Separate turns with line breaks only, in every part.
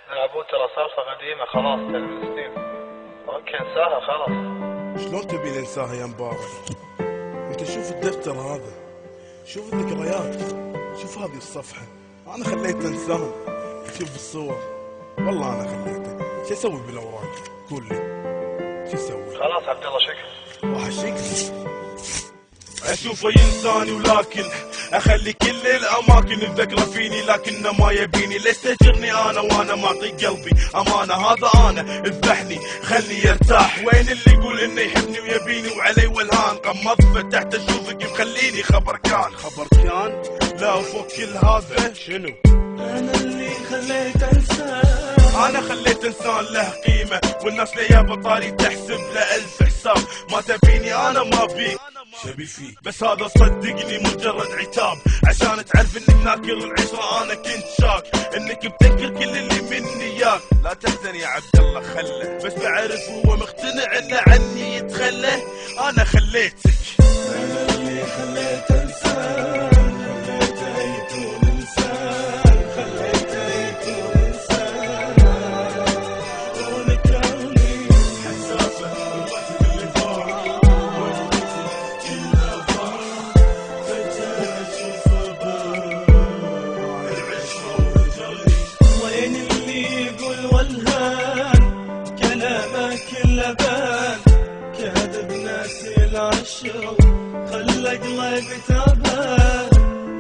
يا ابو ترى سالفة قديمة خلاص من سنين. اوكي انساها خلاص.
شلون تبي ننساها يا مبارك؟ انت شوف الدفتر هذا، شوف الذكريات، شوف هذه الصفحة. انا خليت انسان. شوف الصور، والله انا خليته. شو اسوي بالاوراق؟ قول لي شو اسوي؟
خلاص عبد الله شكرا.
وحشيك. اشوفه ينساني ولكن اخلي كل الاماكن الذكرى فيني، لكنه ما يبيني. ليش تهجرني انا وانا معطي قلبي امانه؟ هذا انا اذبحني خلني يرتاح. وين اللي يقول انه يحبني ويبيني وعلي والهان؟ غمضت فتحت اشوفك مخليني خبر كان. لا فوق كل هذا شنو؟
انا اللي خليت انسان.
انا خليت انسان له قيمه، والناس ليا بطاري تحسب له 1000 حساب. ما تبيني انا ما بيك، شبي فيك بس هذا صدقني مجرد عتاب، عشان تعرف انك ناكر العشره. انا كنت شاك انك بتنكر كل اللي مني اياك. لا تحزن يا عبد الله خله، بس بعرف هو مقتنع انه عني يتخلى. انا خليتك.
انا اللي خليت انسان. خليته يكون انسان. خليته يكون انسان. ونكرني
حساسه الوقت اللي ضاع،
وين اللي يقول والهان؟ كلامك اللبان كذب ناسي العشرة خلى قلبي تعبان.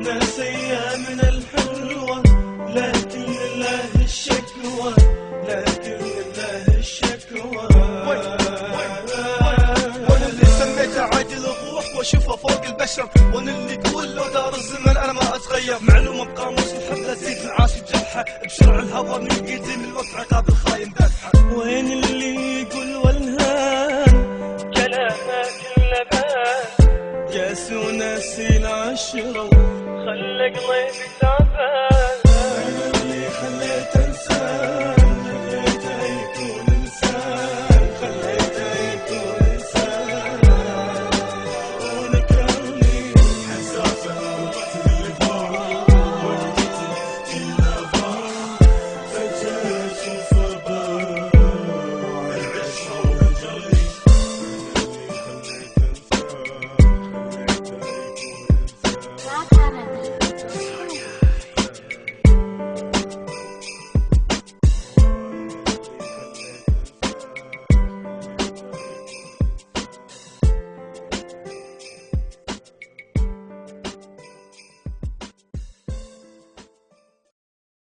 ناس ايامنا الحلوة لكن لله الشكوى. لكن لله الشكوى.
وانا اللي سميته عادل الروح واشوفه فوق البشر. وانا اللي يقول لو دار الزمن انا ما اتغير. معلومه بقاموس الحب لا تزيد العاشق جرحه. بشرع الهوى من قديم الوقت عقاب الخاين ذبحه.
وين اللي يقول والهان؟ كلامك اللبان قاس وناسي العشرة خلى قلبي تعبان.